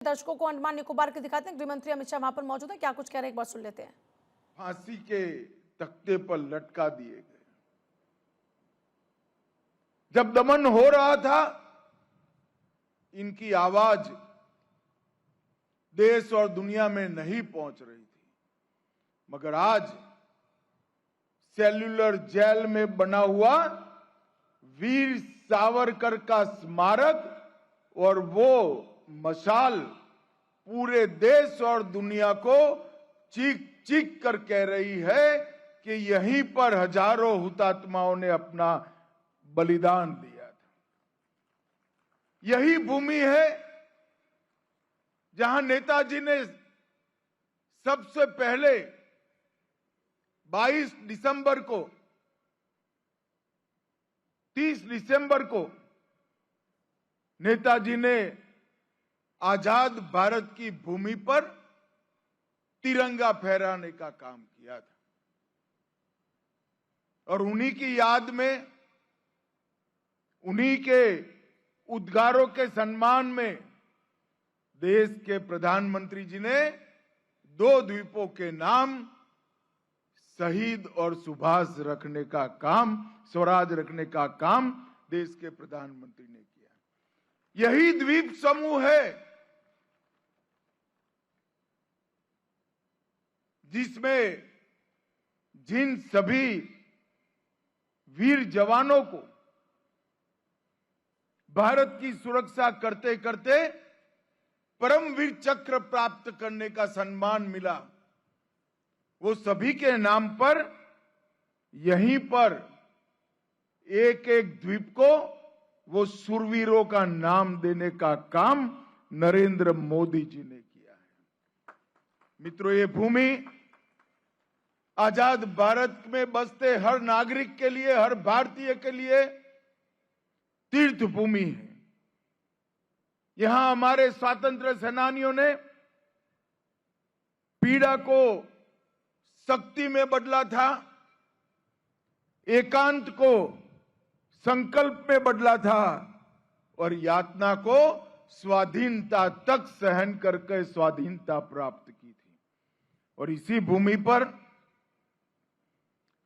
दर्शकों को अंडमान निकोबार के दिखाते हैं। गृह मंत्री अमित शाह वहां पर मौजूद है, क्या कुछ कह रहे हैं एक बार सुन लेते हैं। फांसी के तख्ते पर लटका दिए गए। जब दमन हो रहा था, इनकी आवाज देश और दुनिया में नहीं पहुंच रही थी, मगर आज सेल्युलर जेल में बना हुआ वीर सावरकर का स्मारक और वो मशाल पूरे देश और दुनिया को चीख चीख कर कह रही है कि यहीं पर हजारों हुतात्माओं ने अपना बलिदान दिया था। यही भूमि है जहां नेताजी ने सबसे पहले 22 दिसंबर को 30 दिसंबर को नेताजी ने आजाद भारत की भूमि पर तिरंगा फहराने का काम किया था और उन्हीं की याद में, उन्हीं के उद्गारों के सम्मान में देश के प्रधानमंत्री जी ने 2 द्वीपों के नाम शहीद और सुभाष रखने का काम, स्वराज रखने का काम देश के प्रधानमंत्री ने किया। यही द्वीप समूह है जिसमें जिन सभी वीर जवानों को भारत की सुरक्षा करते करते परमवीर चक्र प्राप्त करने का सम्मान मिला, वो सभी के नाम पर यहीं पर एक एक द्वीप को वो शूरवीरों का नाम देने का काम नरेंद्र मोदी जी ने किया है। मित्रों, ये भूमि आजाद भारत में बसते हर नागरिक के लिए, हर भारतीय के लिए तीर्थ भूमि है। यहां हमारे स्वतंत्र सेनानियों ने पीड़ा को शक्ति में बदला था, एकांत को संकल्प में बदला था और यातना को स्वाधीनता तक सहन करके स्वाधीनता प्राप्त की थी। और इसी भूमि पर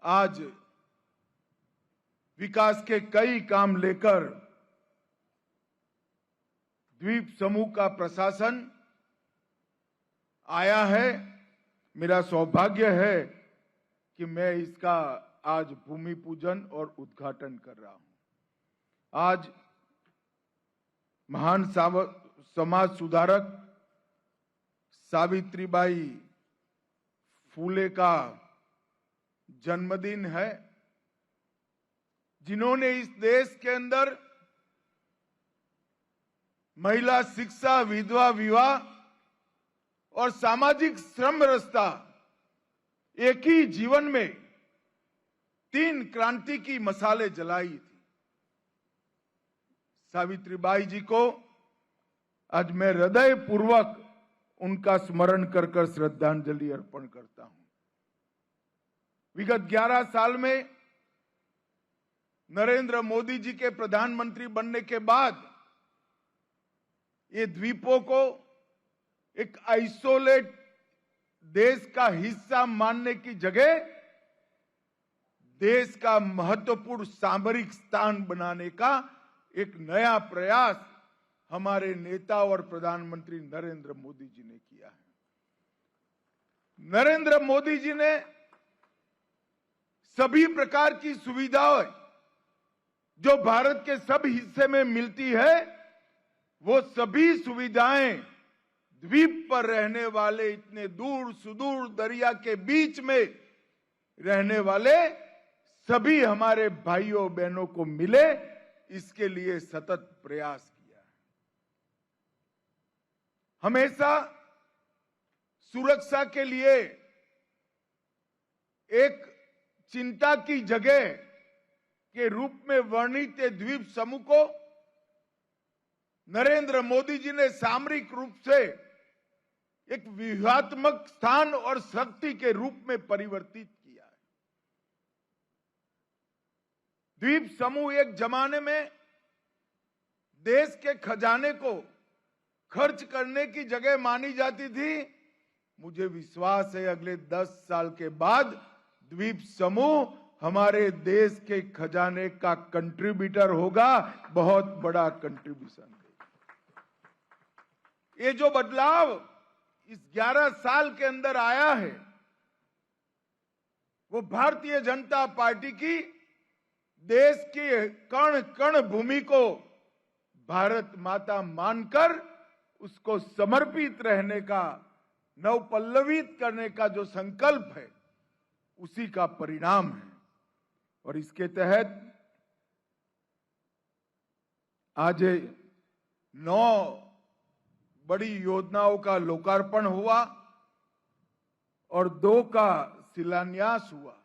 आज विकास के कई काम लेकर द्वीप समूह का प्रशासन आया है। मेरा सौभाग्य है कि मैं इसका आज भूमि पूजन और उद्घाटन कर रहा हूं। आज महान समाज सुधारक सावित्रीबाई फूले का जन्मदिन है, जिन्होंने इस देश के अंदर महिला शिक्षा, विधवा विवाह और सामाजिक श्रम रस्ता एक ही जीवन में 3 क्रांति की मशालें जलाई थी। सावित्रीबाई जी को आज मैं हृदय पूर्वक उनका स्मरण कर श्रद्धांजलि अर्पण करता हूं। विगत 11 साल में नरेंद्र मोदी जी के प्रधानमंत्री बनने के बाद ये द्वीपों को एक आइसोलेट देश का हिस्सा मानने की जगह देश का महत्वपूर्ण सामरिक स्थान बनाने का एक नया प्रयास हमारे नेता और प्रधानमंत्री नरेंद्र मोदी जी ने किया है। नरेंद्र मोदी जी ने सभी प्रकार की सुविधाएं जो भारत के सब हिस्से में मिलती है, वो सभी सुविधाएं द्वीप पर रहने वाले, इतने दूर सुदूर दरिया के बीच में रहने वाले सभी हमारे भाइयों बहनों को मिले, इसके लिए सतत प्रयास किया है। हमेशा सुरक्षा के लिए एक चिंता की जगह के रूप में वर्णित द्वीप समूह को नरेंद्र मोदी जी ने सामरिक रूप से एक व्यूहात्मक स्थान और शक्ति के रूप में परिवर्तित किया है। द्वीप समूह एक जमाने में देश के खजाने को खर्च करने की जगह मानी जाती थी, मुझे विश्वास है अगले 10 साल के बाद द्वीप समूह हमारे देश के खजाने का कंट्रीब्यूटर होगा, बहुत बड़ा कंट्रीब्यूशन देगा। ये जो बदलाव इस 11 साल के अंदर आया है, वो भारतीय जनता पार्टी की देश की कण कण भूमि को भारत माता मानकर उसको समर्पित रहने का, नवपल्लवित करने का जो संकल्प है, उसी का परिणाम है। और इसके तहत आज 9 बड़ी योजनाओं का लोकार्पण हुआ और 2 का शिलान्यास हुआ।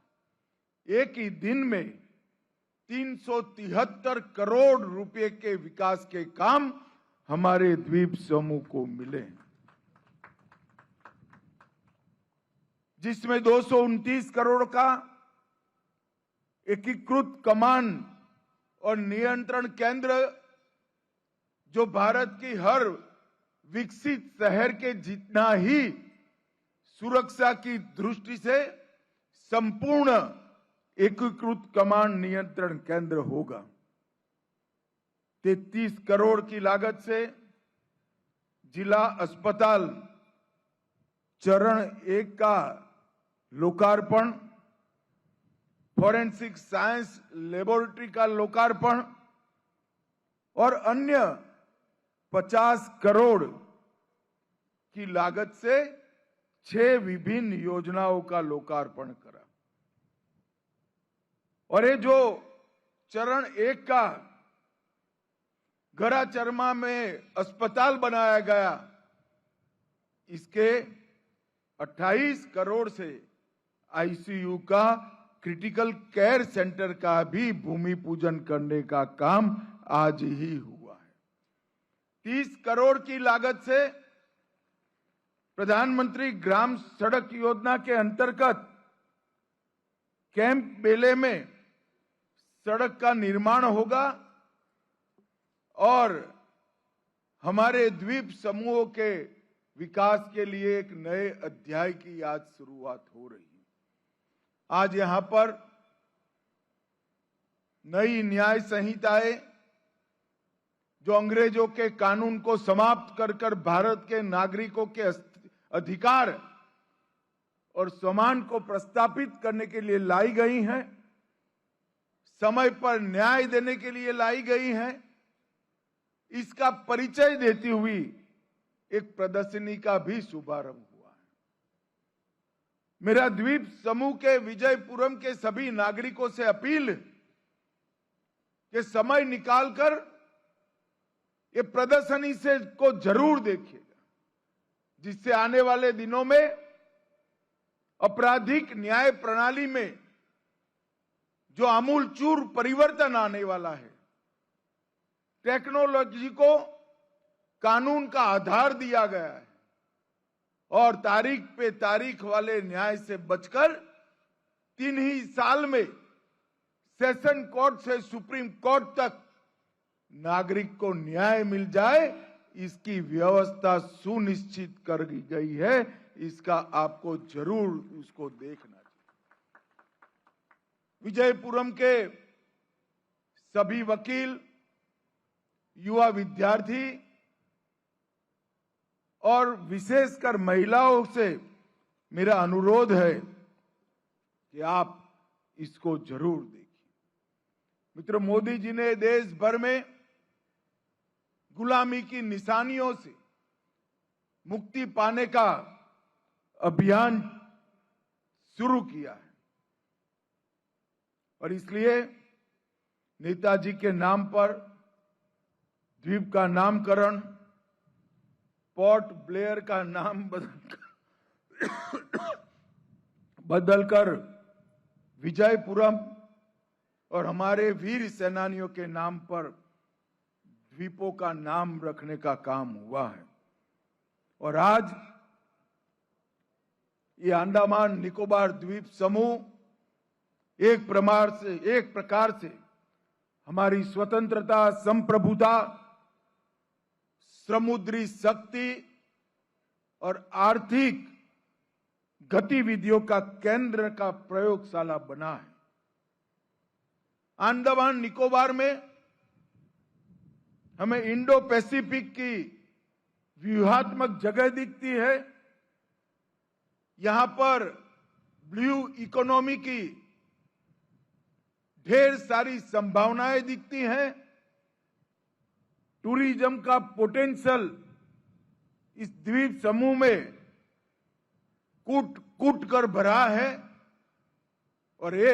एक ही दिन में 373 करोड़ रुपए के विकास के काम हमारे द्वीप समूह को मिले, जिसमें 229 करोड़ का एकीकृत कमांड और नियंत्रण केंद्र, जो भारत की हर विकसित शहर के जितना ही सुरक्षा की दृष्टि से संपूर्ण एकीकृत कमांड नियंत्रण केंद्र होगा। 33 करोड़ की लागत से जिला अस्पताल चरण 1 का लोकार्पण, फॉरेंसिक साइंस लेबोरेटरी का लोकार्पण और अन्य 50 करोड़ की लागत से 6 विभिन्न योजनाओं का लोकार्पण करा। और ये जो चरण 1 का गरा चरमा में अस्पताल बनाया गया, इसके 28 करोड़ से आईसीयू का क्रिटिकल केयर सेंटर का भी भूमि पूजन करने का काम आज ही हुआ है। 30 करोड़ की लागत से प्रधानमंत्री ग्राम सड़क योजना के अंतर्गत कैंप बेले में सड़क का निर्माण होगा और हमारे द्वीप समूहों के विकास के लिए एक नए अध्याय की आज शुरुआत हो रही है। आज यहां पर नई न्याय संहिताएं, जो अंग्रेजों के कानून को समाप्त कर भारत के नागरिकों के अधिकार और सम्मान को प्रस्तापित करने के लिए लाई गई हैं, समय पर न्याय देने के लिए लाई गई हैं, इसका परिचय देती हुई एक प्रदर्शनी का भी शुभारंभ हुआ है। मेरा द्वीप समूह के विजयपुरम के सभी नागरिकों से अपील कि समय निकालकर ये प्रदर्शनी से को जरूर देखिएगा, जिससे आने वाले दिनों में आपराधिक न्याय प्रणाली में जो आमूलचूर परिवर्तन आने वाला है, टेक्नोलॉजी को कानून का आधार दिया गया है और तारीख पे तारीख वाले न्याय से बचकर 3 ही साल में सेशन कोर्ट से सुप्रीम कोर्ट तक नागरिक को न्याय मिल जाए, इसकी व्यवस्था सुनिश्चित कर गई है। इसका आपको जरूर उसको देखना चाहिए। विजयपुरम के सभी वकील, युवा विद्यार्थी और विशेषकर महिलाओं से मेरा अनुरोध है कि आप इसको जरूर देखिए। मित्र, मोदी जी ने देश भर में गुलामी की निशानियों से मुक्ति पाने का अभियान शुरू किया है और इसलिए नेताजी के नाम पर द्वीप का नामकरण, पोर्ट ब्लेयर का नाम बदलकर विजयपुरम और हमारे वीर सेनानियों के नाम पर द्वीपों का नाम रखने का काम हुआ है। और आज ये अंडमान निकोबार द्वीप समूह एक प्रकार से हमारी स्वतंत्रता, संप्रभुता, समुद्री शक्ति और आर्थिक गतिविधियों का केंद्र का प्रयोगशाला बना है। अंडमान निकोबार में हमें इंडो पैसिफिक की व्यूहात्मक जगह दिखती है। यहां पर ब्लू इकोनॉमी की ढेर सारी संभावनाएं दिखती हैं। टूरिज्म का पोटेंशियल इस द्वीप समूह में कूट कर भरा है और ये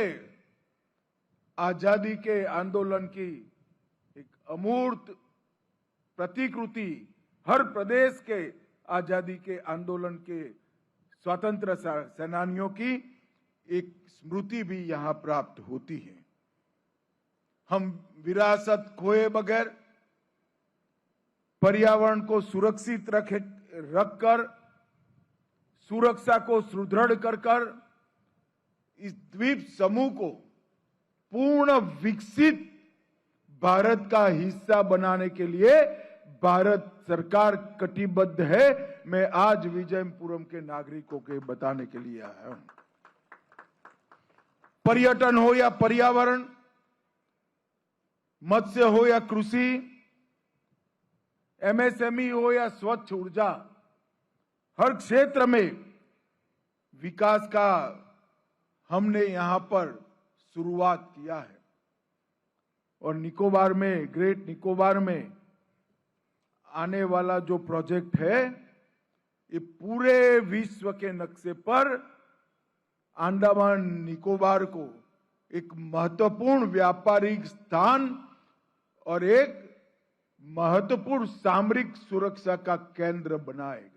आजादी के आंदोलन की एक अमूर्त प्रतिकृति, हर प्रदेश के आजादी के आंदोलन के स्वतंत्र सेनानियों की एक स्मृति भी यहां प्राप्त होती है। हम विरासत खोए बगैर पर्यावरण को सुरक्षित रखकर सुरक्षा को सुदृढ़ कर इस द्वीप समूह को पूर्ण विकसित भारत का हिस्सा बनाने के लिए भारत सरकार कटिबद्ध है। मैं आज विजयपुरम के नागरिकों के बताने के लिए आया हूं। पर्यटन हो या पर्यावरण, मत्स्य हो या कृषि, एमएसएमई हो या स्वच्छ ऊर्जा, हर क्षेत्र में विकास का हमने यहां पर शुरुआत किया है। और निकोबार में, ग्रेट निकोबार में आने वाला जो प्रोजेक्ट है, ये पूरे विश्व के नक्शे पर अंडमान निकोबार को एक महत्वपूर्ण व्यापारिक स्थान और एक महत्वपूर्ण सामरिक सुरक्षा का केंद्र बनाएगा।